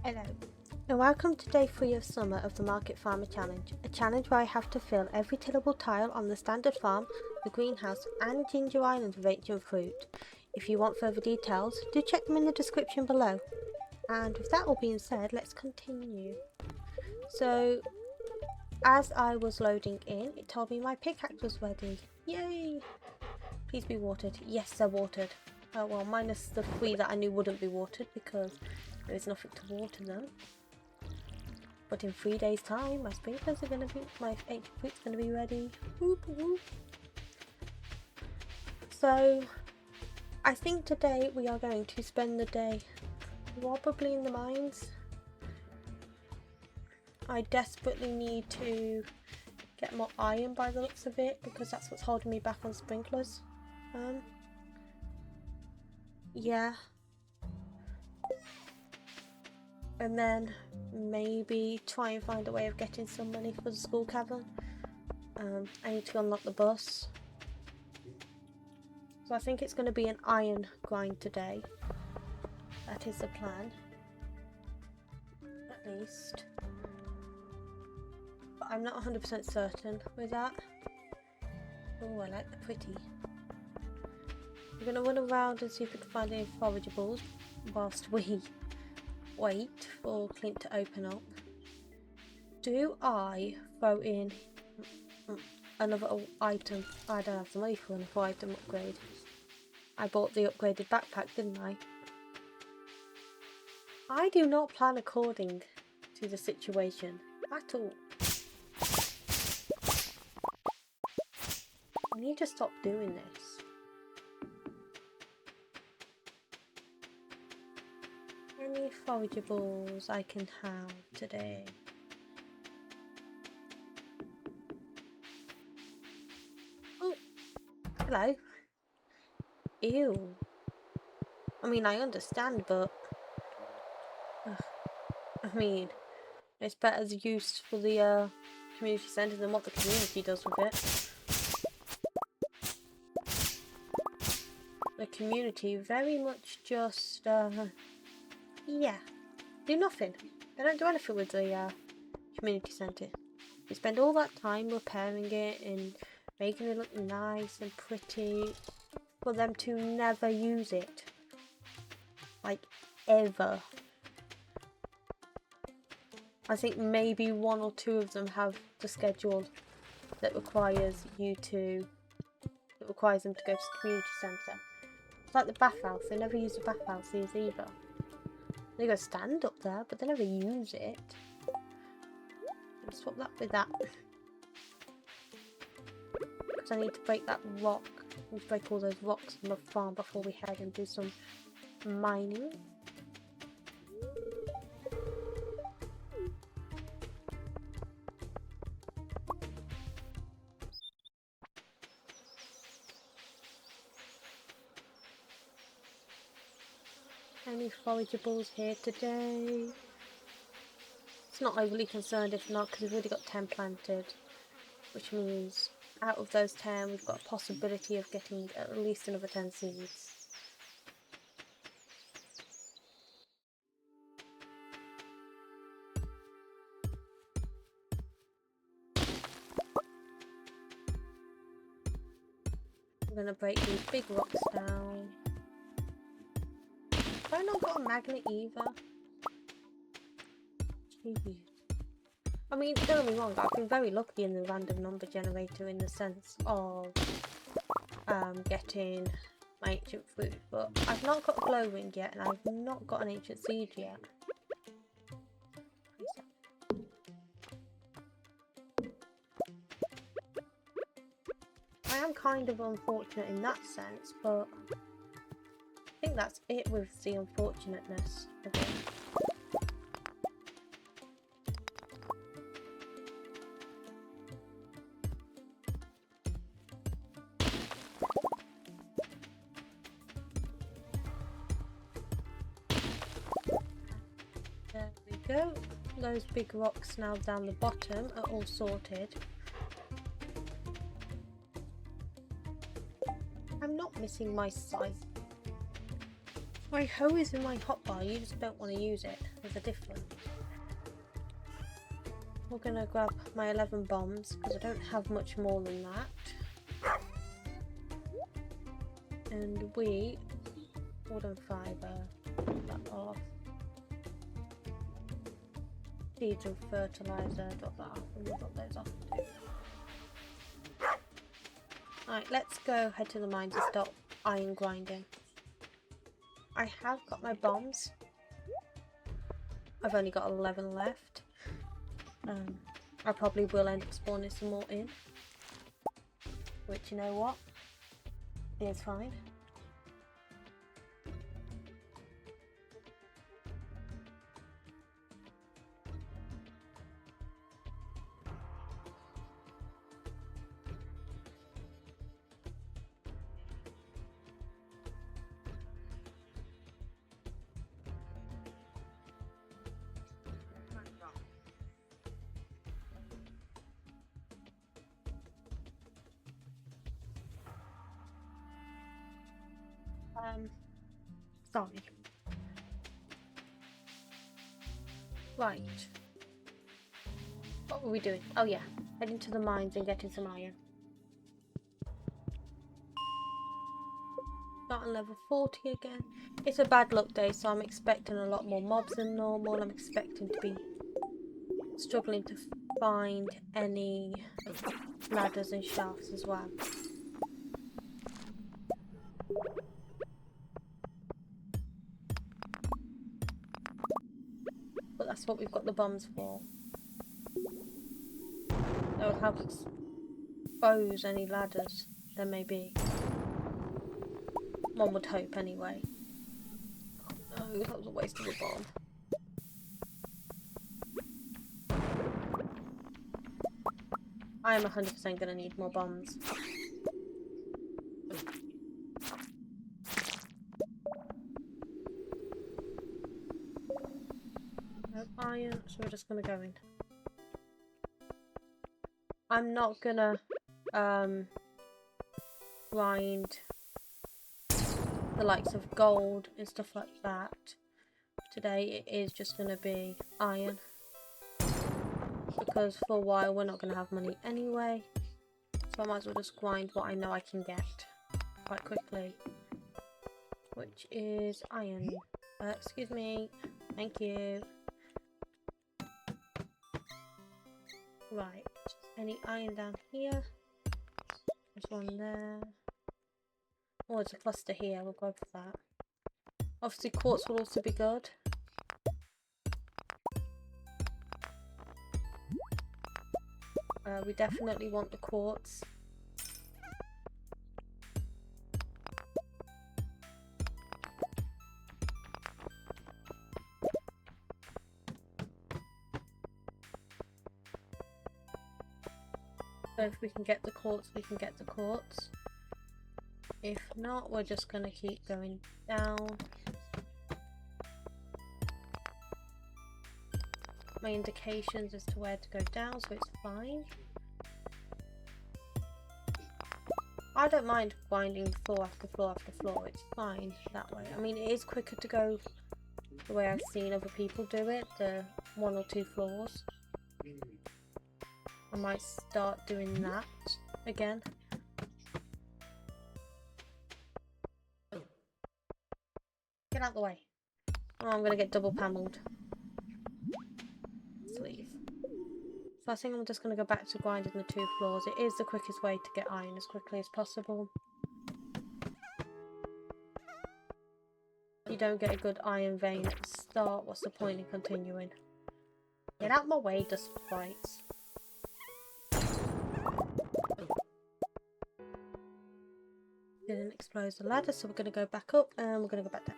Hello, and welcome to day 3 of summer of the Market Farmer Challenge, a challenge where I have to fill every tillable tile on the standard farm, the greenhouse and Ginger Island with ancient fruit. If you want further details, do check them in the description below. And with that all being said, let's continue. So, as I was loading in, it told me my pickaxe was ready. Yay! Please be watered. Yes, they're watered. Oh well, minus the 3 that I knew wouldn't be watered because there is nothing to water them. But in 3 days' time, my sprinklers are going to be, my ancient fruit's going to be ready. Whoop, whoop. So, I think today we are going to spend the day probably in the mines. I desperately need to get more iron by the looks of it because that's what's holding me back on sprinklers. Yeah. And then maybe try and find a way of getting some money for the school cavern. I need to unlock the bus. So I think it's going to be an iron grind today. That is the plan. At least. But I'm not 100% certain with that. Oh, I like the pretty. We're going to run around and see if we can find any forageables whilst we wait for Clint to open up. Do I throw in another item? I don't have the money for another item upgrade. I bought the upgraded backpack, didn't I? I do not plan according to the situation at all. I need to stop doing this. Any forageables I can have today? Oh, hello. Ew. I mean, I understand, but I mean, it's better use for the community centre than what the community does with it. The community very much just yeah, do nothing. They don't do anything with the community centre. They spend all that time repairing it and making it look nice and pretty for them to never use it. Like, ever. I think maybe 1 or 2 of them have the schedule that requires them to go to the community centre. It's like the bathhouse, they never use the bathhouses either. They go stand up there, but they never use it. Let's swap that with that. Because I need to break that rock. I need to break all those rocks from the farm before we head and do some mining. Any forageables here today? It's not overly concerned if not, because we've already got 10 planted, which means out of those 10 we've got a possibility of getting at least another 10 seeds. I'm going to break these big rocks down. Have I not got a magnet either? Jeez. I mean, don't get me wrong, I've been very lucky in the random number generator in the sense of getting my ancient fruit, but I've not got a glow ring yet and I've not got an ancient seed yet. I am kind of unfortunate in that sense, but I think that's it with the unfortunateness of it. There we go. Those big rocks now down the bottom are all sorted. I'm not missing my scythe. My hoe is in my hotbar, you just don't want to use it. There's a difference. We're gonna grab my 11 bombs because I don't have much more than that. And we, wood and fibre, that off. Seeds and fertiliser, drop that off, and we'll drop those off too. Alright, let's go head to the mines and start iron grinding. I have got my bombs. I've only got 11 left. I probably will end up spawning some more in. Which, you know what? Is fine. Sorry. Right. What were we doing? Oh yeah, heading to the mines and getting some iron. Starting level 40 again. It's a bad luck day, so I'm expecting a lot more mobs than normal. I'm expecting to be struggling to find any ladders and shafts as well. But that's what we've got the bombs for. That will help expose any ladders there may be. One would hope anyway. Oh, that was a waste of a bomb. I am 100% going to need more bombs. No iron, so we're just going to go in. I'm not going to grind the likes of gold and stuff like that. Today it is just going to be iron. Because for a while we're not going to have money anyway. So I might as well just grind what I know I can get quite quickly. Which is iron. Excuse me. Thank you. Right. Any iron down here? There's one there. Oh, there's a cluster here. We'll go for that. Obviously quartz will also be good. We definitely want the quartz. So if we can get the quartz, we can get the quartz. If not, we're just going to keep going down. My indications as to where to go down, so it's fine. I don't mind grinding floor after floor after floor, it's fine that way. I mean, it is quicker to go the way I've seen other people do it, the 1 or 2 floors. I might start doing that again. Get out the way. Oh, I'm gonna get double pammeled. Let's leave. So I think I'm just gonna go back to grinding the 2 floors. It is the quickest way to get iron as quickly as possible. If you don't get a good iron vein at the start, what's the point in continuing? Get out of my way, dust sprites. Didn't explode the ladder, so we're going to go back up and we're going to go back down.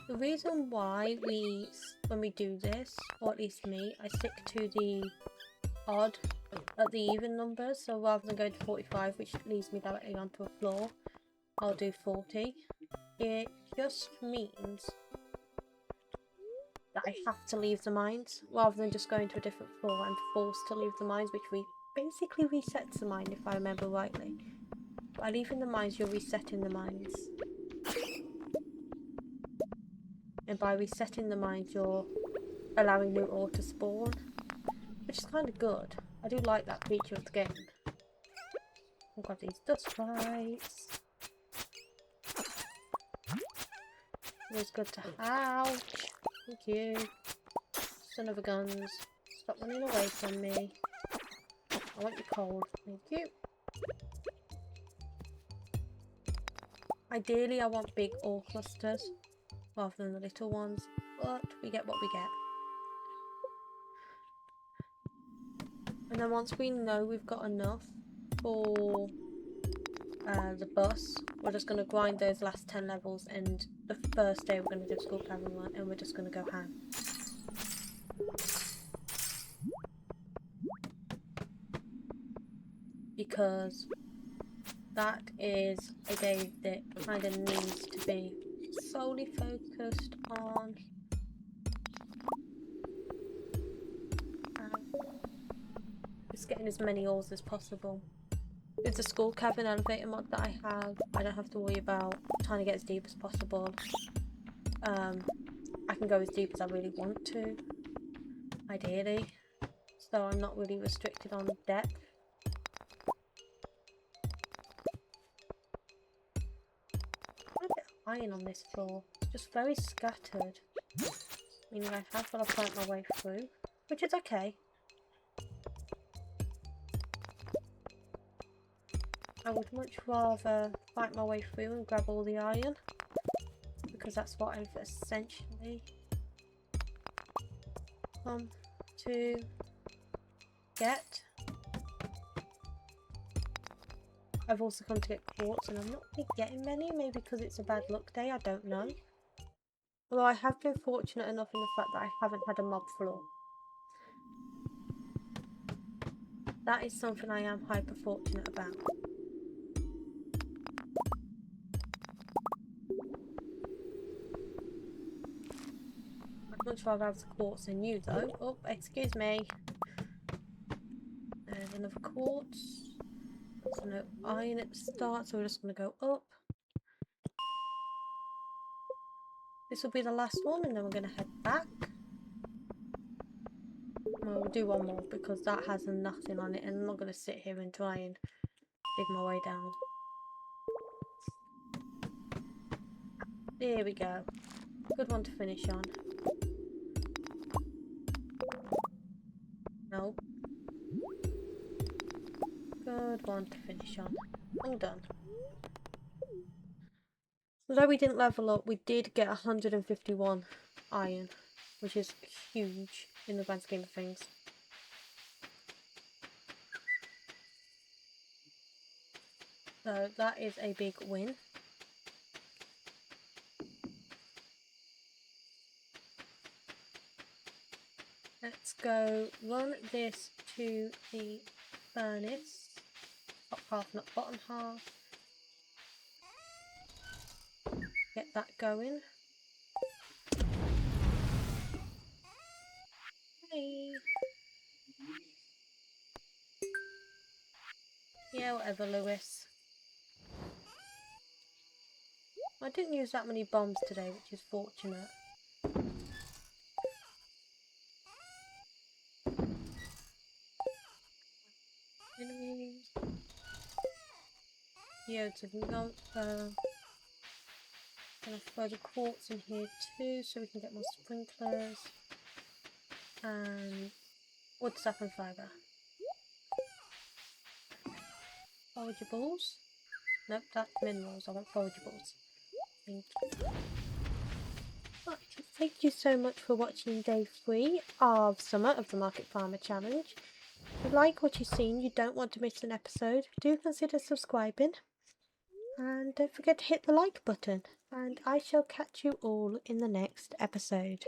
The reason why when we do this, or at least me, I stick to the odd at the even numbers, so rather than going to 45, which leads me directly onto a floor, I'll do 40. It just means that I have to leave the mines, rather than just going to a different floor. I'm forced to leave the mines, which basically resets the mine if I remember rightly. By leaving the mines, you're resetting the mines. And by resetting the mines, you're allowing new ore to spawn, which is kind of good. I do like that feature of the game. I've got these dust flies. Always good to ouch. Thank you. Son of a guns. Stop running away from me. I want you cold. Thank you. Ideally, I want big ore clusters rather than the little ones, but we get what we get. And then once we know we've got enough for the bus, we're just going to grind those last 10 levels, and the first day we're going to do a school cavern one, and we're just going to go ham. Because that is a day that kind of needs to be solely focused on just getting as many ores as possible. With the school cavern elevator mod that I have, I don't have to worry about trying to get as deep as possible. I can go as deep as I really want to, ideally, so I'm not really restricted on depth. A bit of iron on this floor, just very scattered, meaning I have got to fight my way through, which is okay. I would much rather fight my way through and grab all the iron, because that's what I've essentially come to get. I've also come to get quartz, and I'm not really getting many, maybe because it's a bad luck day, I don't know. Although I have been fortunate enough in the fact that I haven't had a mob floor. That is something I am hyper fortunate about. I'd much rather have the quartz than you though. Oh, excuse me. There's another quartz. There's no iron at the start, so we're just going to go up. This will be the last one, and then we're going to head back. Well, we'll do one more because that has nothing on it, and I'm not going to sit here and try and dig my way down. There we go. Good one to finish on. Nope. Good one to finish on. All done. Although we didn't level up, we did get 151 iron, which is huge in the grand scheme of things. So that is a big win. Let's go run this to the furnace. Top half, not bottom half. Get that going. Hey. Yeah, whatever, Lewis. I didn't use that many bombs today, which is fortunate. Enemies. Yeah, it's not. Gonna throw the quartz in here too, so we can get more sprinklers. And wood, sap, and fibre. Forageables. Nope, that's minerals. I want forageables. Thank you. Right, thank you so much for watching day 3 of Summer of the Market Farmer Challenge. If you like what you've seen, you don't want to miss an episode, do consider subscribing. And don't forget to hit the like button. And I shall catch you all in the next episode.